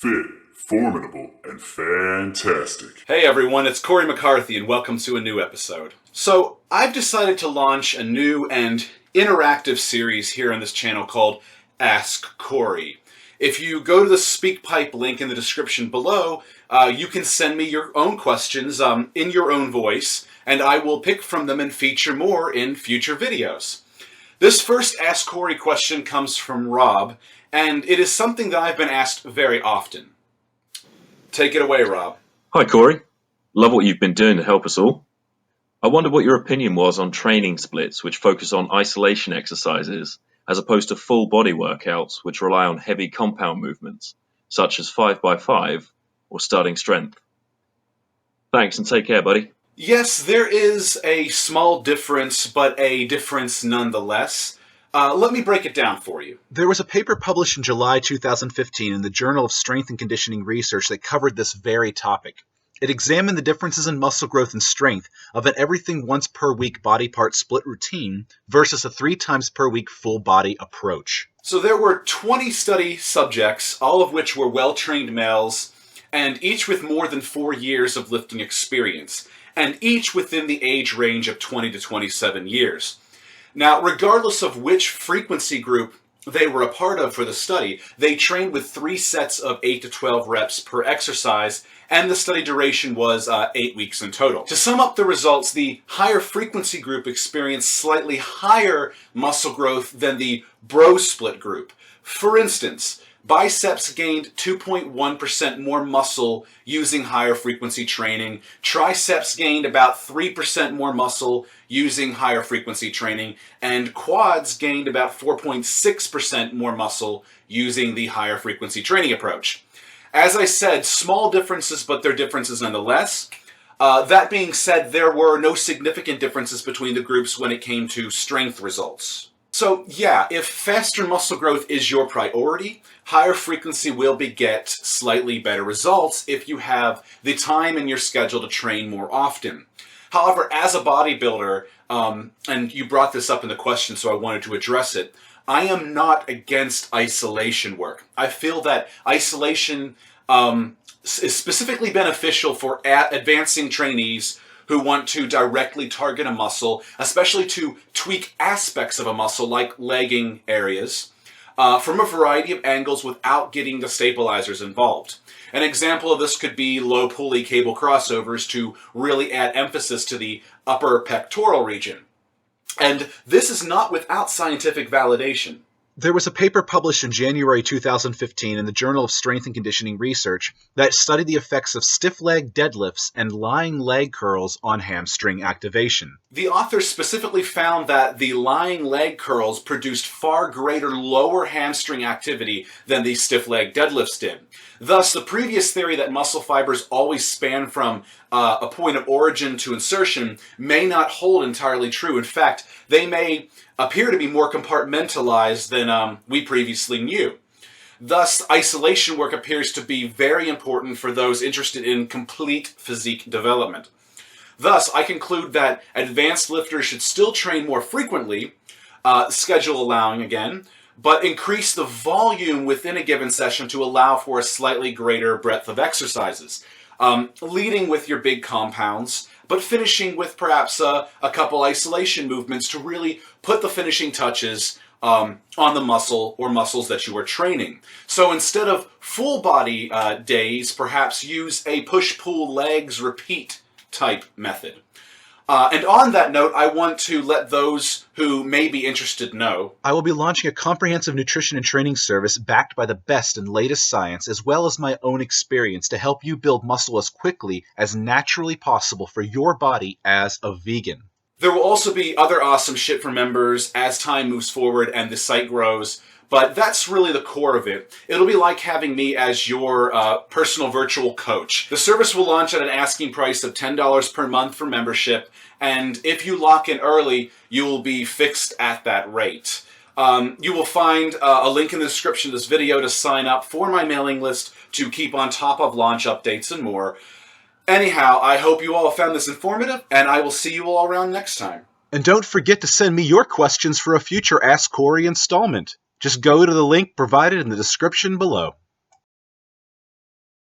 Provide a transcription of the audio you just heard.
fit, formidable, and fantastic. Hey everyone, it's Cory McCarthy and welcome to a new episode. So, I've decided to launch a new and interactive series here on this channel called Ask Cory. If you go to the SpeakPipe link in the description below, you can send me your own questions in your own voice, and I will pick from them and feature more in future videos. This first Ask Cory question comes from Rob, and it is something that I've been asked very often. Take it away, Rob. Hi, Cory. Love what you've been doing to help us all. I wondered what your opinion was on training splits which focus on isolation exercises as opposed to full body workouts which rely on heavy compound movements, such as 5x5 or starting strength. Thanks and take care, buddy. Yes, there is a small difference, but a difference nonetheless. Let me break it down for you. There was a paper published in July 2015 in the Journal of Strength and Conditioning Research that covered this very topic. It examined the differences in muscle growth and strength of an everything once per week body part split routine versus a 3 times per week full body approach. So there were 20 study subjects, all of which were well-trained males, and each with more than 4 years of lifting experience, and each within the age range of 20 to 27 years. Now, regardless of which frequency group they were a part of for the study, they trained with 3 sets of 8 to 12 reps per exercise, and the study duration was 8 weeks in total. To sum up the results, the higher frequency group experienced slightly higher muscle growth than the bro split group. For instance, biceps gained 2.1% more muscle using higher frequency training. Triceps gained about 3% more muscle using higher frequency training. And quads gained about 4.6% more muscle using the higher frequency training approach. As I said, small differences, but they're differences nonetheless. That being said, there were no significant differences between the groups when it came to strength results. So yeah, if faster muscle growth is your priority, higher frequency will beget slightly better results if you have the time in your schedule to train more often. However, as a bodybuilder, and you brought this up in the question, so I wanted to address it, I am not against isolation work. I feel that isolation is specifically beneficial for advancing trainees who want to directly target a muscle, especially to tweak aspects of a muscle like legging areas, from a variety of angles without getting the stabilizers involved. An example of this could be low pulley cable crossovers to really add emphasis to the upper pectoral region. And this is not without scientific validation. There was a paper published in January 2015 in the Journal of Strength and Conditioning Research that studied the effects of stiff leg deadlifts and lying leg curls on hamstring activation. The authors specifically found that the lying leg curls produced far greater lower hamstring activity than the stiff leg deadlifts did. Thus, the previous theory that muscle fibers always span from a point of origin to insertion may not hold entirely true. In fact, they may appear to be more compartmentalized than we previously knew. Thus, isolation work appears to be very important for those interested in complete physique development. Thus, I conclude that advanced lifters should still train more frequently, schedule allowing again, but increase the volume within a given session to allow for a slightly greater breadth of exercises, leading with your big compounds, but finishing with perhaps a couple isolation movements to really put the finishing touches on the muscle or muscles that you are training. So instead of full body days, perhaps use a push-pull legs repeat type method. And on that note, I want to let those who may be interested know I will be launching a comprehensive nutrition and training service backed by the best and latest science, as well as my own experience, to help you build muscle as quickly as naturally possible for your body as a vegan. There will also be other awesome shit for members as time moves forward and the site grows, but that's really the core of it. It'll be like having me as your personal virtual coach. The service will launch at an asking price of $10 per month for membership, and if you lock in early, you will be fixed at that rate. You will find a link in the description of this video to sign up for my mailing list to keep on top of launch updates and more. Anyhow, I hope you all found this informative, and I will see you all around next time. And don't forget to send me your questions for a future Ask Cory installment. Just go to the link provided in the description below.